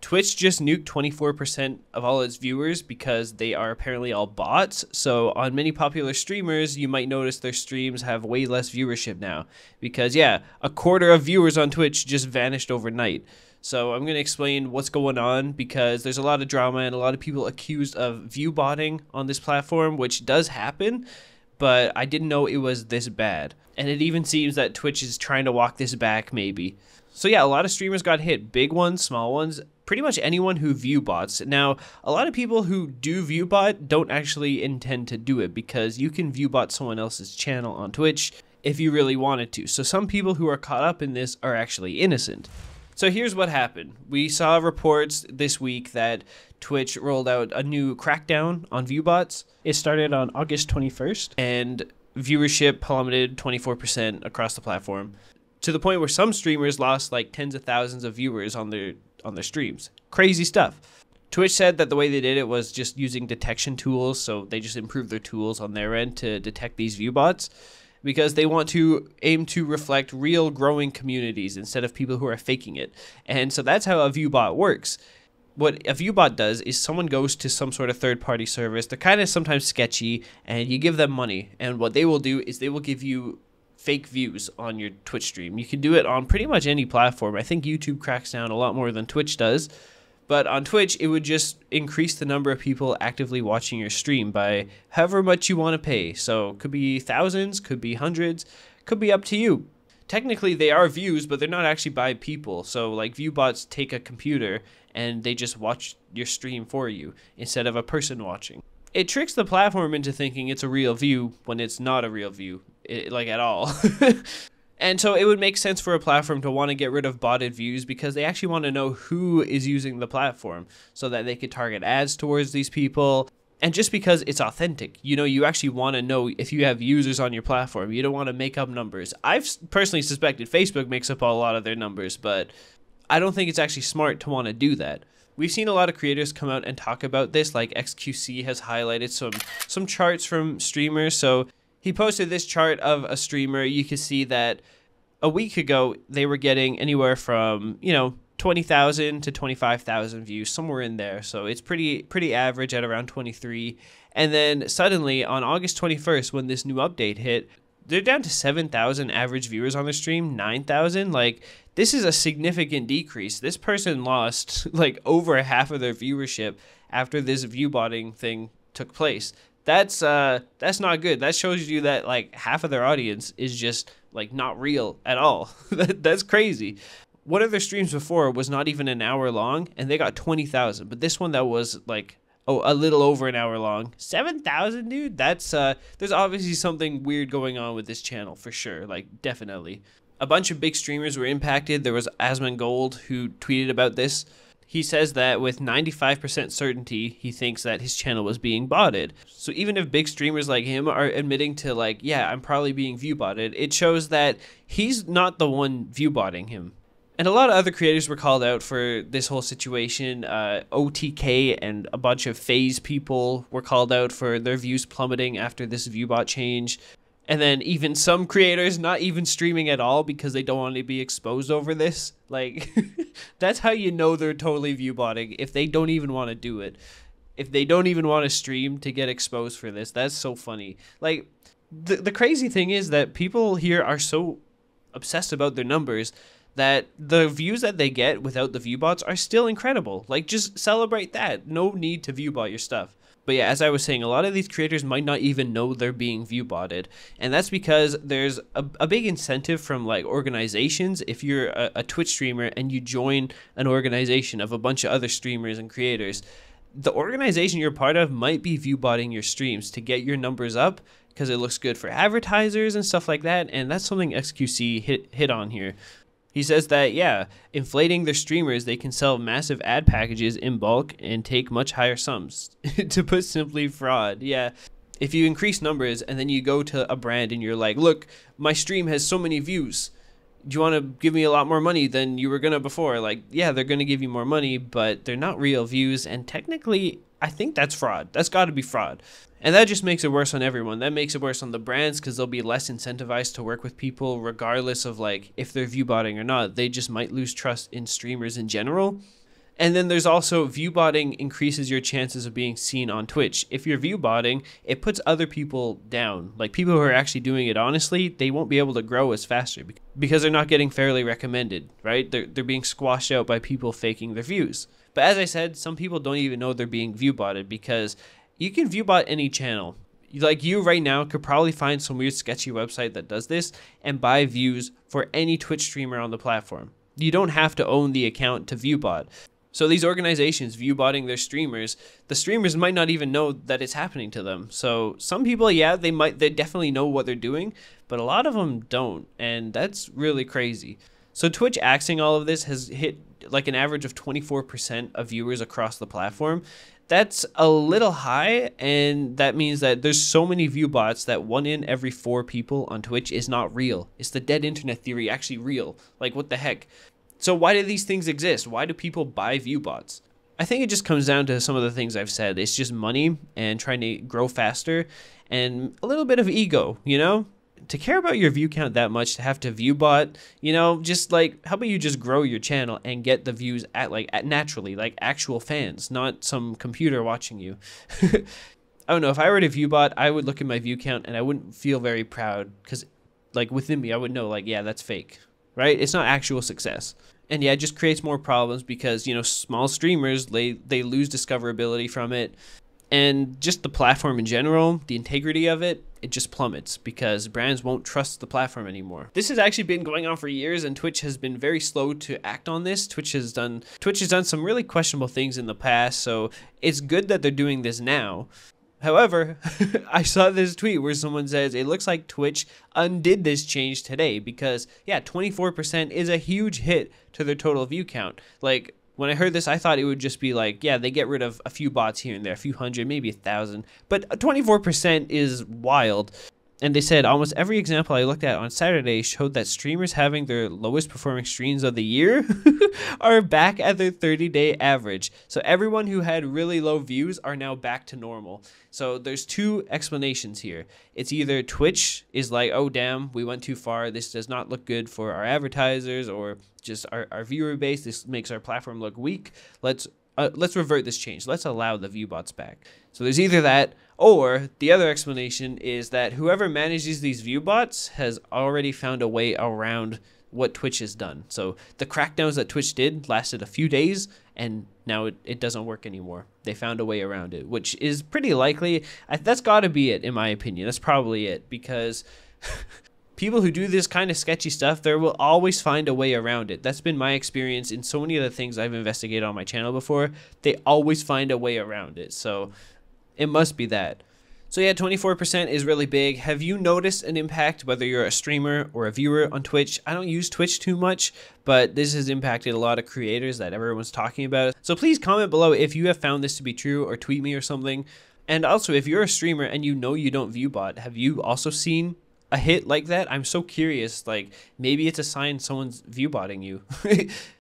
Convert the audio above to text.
Twitch just nuked 24% of all its viewers because they are apparently all bots. So on many popular streamers, you might notice their streams have way less viewership now. Because yeah, a quarter of viewers on Twitch just vanished overnight. So I'm going to explain what's going on because there's a lot of drama and a lot of people accused of view botting on this platform, which does happen, but I didn't know it was this bad. And it even seems that Twitch is trying to walk this back maybe. So yeah, a lot of streamers got hit, big ones, small ones, pretty much anyone who view bots. Now, a lot of people who do view bot don't actually intend to do it because you can view bot someone else's channel on Twitch if you really wanted to. So some people who are caught up in this are actually innocent. So here's what happened. We saw reports this week that Twitch rolled out a new crackdown on view bots. It started on August 21st and viewership plummeted 24% across the platform, to the point where some streamers lost like tens of thousands of viewers on their streams. Crazy stuff. Twitch said that the way they did it was just using detection tools, so they just improved their tools on their end to detect these view bots because they want to aim to reflect real growing communities instead of people who are faking it. And so that's how a view bot works. What a view bot does is someone goes to some sort of third-party service. They're kind of sometimes sketchy, and you give them money. And what they will do is they will give you fake views on your Twitch stream. You can do it on pretty much any platform. I think YouTube cracks down a lot more than Twitch does. But on Twitch, it would just increase the number of people actively watching your stream by however much you want to pay. So it could be thousands, could be hundreds, could be up to you. Technically, they are views, but they're not actually by people. So like view bots take a computer and they just watch your stream for you instead of a person watching. It tricks the platform into thinking it's a real view when it's not a real view, like at all. And so it would make sense for a platform to want to get rid of botted views because they actually want to know who is using the platform so that they could target ads towards these people. And just because it's authentic, you know, you actually want to know if you have users on your platform. You don't want to make up numbers. I've personally suspected Facebook makes up a lot of their numbers, but I don't think it's actually smart to want to do that. We've seen a lot of creators come out and talk about this, like XQC has highlighted some charts from streamers. So he posted this chart of a streamer. You can see that a week ago, they were getting anywhere from, 20,000 to 25,000 views, somewhere in there. So it's pretty average at around 23. And then suddenly on August 21st, when this new update hit, they're down to 7,000 average viewers on the stream, 9,000. Like, this is a significant decrease. This person lost like over half of their viewership after this view botting thing took place. That's not good. That shows you that like half of their audience is just like not real at all. That's crazy. One of their streams before was not even an hour long and they got 20,000, but this one that was like a little over an hour long, 7,000, dude. That's there's obviously something weird going on with this channel for sure, like definitely. A bunch of big streamers were impacted. There was Asmongold who tweeted about this. He says that with 95% certainty, he thinks that his channel was being botted. So even if big streamers like him are admitting to like, yeah, I'm probably being view botted, it shows that he's not the one view botting him. And a lot of other creators were called out for this whole situation. OTK and a bunch of FaZe people were called out for their views plummeting after this viewbot change. And then even some creators not even streaming at all because they don't want to be exposed over this. Like, that's how you know they're totally viewbotting, if they don't even want to do it. If they don't even want to stream to get exposed for this. That's so funny. Like, the crazy thing is that people here are so obsessed about their numbers that the views that they get without the viewbots are still incredible. Like, just celebrate that. No need to viewbot your stuff. But yeah, as I was saying, a lot of these creators might not even know they're being viewbotted. And that's because there's a big incentive from like organizations. If you're a Twitch streamer and you join an organization of a bunch of other streamers and creators, the organization you're part of might be viewbotting your streams to get your numbers up because it looks good for advertisers and stuff like that. And that's something XQC hit on here. He says that, yeah, inflating their streamers, they can sell massive ad packages in bulk and take much higher sums. To put simply, fraud. Yeah, if you increase numbers and then you go to a brand and you're like, look, my stream has so many views. Do you want to give me a lot more money than you were going to before? Like, yeah, they're going to give you more money, but they're not real views. And technically, I think that's fraud. That's got to be fraud. And that just makes it worse on everyone. That makes it worse on the brands because they'll be less incentivized to work with people regardless of like if they're viewbotting or not. They just might lose trust in streamers in general. And then there's also view botting increases your chances of being seen on Twitch. If you're view botting, it puts other people down. Like people who are actually doing it honestly, they won't be able to grow as faster because they're not getting fairly recommended, right? They're being squashed out by people faking their views. But as I said, some people don't even know they're being view botted because you can view bot any channel. Like you right now could probably find some weird sketchy website that does this and buy views for any Twitch streamer on the platform. You don't have to own the account to view bot. So these organizations view botting their streamers, the streamers might not even know that it's happening to them. So some people, yeah, they definitely know what they're doing, but a lot of them don't. And that's really crazy. So Twitch axing all of this has hit like an average of 24% of viewers across the platform. That's a little high, and that means that there's so many view bots that 1 in every 4 people on Twitch is not real. Is the dead internet theory actually real? Like, what the heck? So why do these things exist? Why do people buy view bots? I think it just comes down to some of the things I've said. It's just money and trying to grow faster and a little bit of ego, you know? To care about your view count that much, to have to view bot, you know, just like, how about you just grow your channel and get the views at naturally, like actual fans, not some computer watching you. I don't know, if I were to view bot, I would look at my view count and I wouldn't feel very proud because like within me, I would know like, yeah, that's fake, right? It's not actual success. And yeah, it just creates more problems because, you know, small streamers, they lose discoverability from it. And just the platform in general, the integrity of it, it just plummets because brands won't trust the platform anymore. This has actually been going on for years, and Twitch has been very slow to act on this. Twitch has done some really questionable things in the past, so it's good that they're doing this now. However, I saw this tweet where someone says it looks like Twitch undid this change today because, yeah, 24% is a huge hit to their total view count. Like, when I heard this, I thought it would just be like, yeah, they get rid of a few bots here and there, a few hundred, maybe 1,000. But 24% is wild. And they said almost every example I looked at on Saturday showed that streamers having their lowest performing streams of the year are back at their 30-day average. So everyone who had really low views are now back to normal. So there's 2 explanations here. It's either Twitch is like, oh, damn, we went too far. This does not look good for our advertisers or just our viewer base. This makes our platform look weak. Let's revert this change. Let's allow the view bots back. So there's either that, or the other explanation is that whoever manages these view bots has already found a way around what Twitch has done. So the crackdowns that Twitch did lasted a few days, and now it doesn't work anymore. They found a way around it, which is pretty likely. That's got to be it, in my opinion. That's probably it, because people who do this kind of sketchy stuff, they will always find a way around it. That's been my experience in so many of the things I've investigated on my channel before. They always find a way around it. So it must be that. So yeah, 24% is really big. Have you noticed an impact, whether you're a streamer or a viewer on Twitch? I don't use Twitch too much, but this has impacted a lot of creators that everyone's talking about. So please comment below if you have found this to be true, or tweet me or something. And also, if you're a streamer and you know you don't view bot, have you also seen a hit like that? I'm so curious. Like, maybe it's a sign someone's view botting you.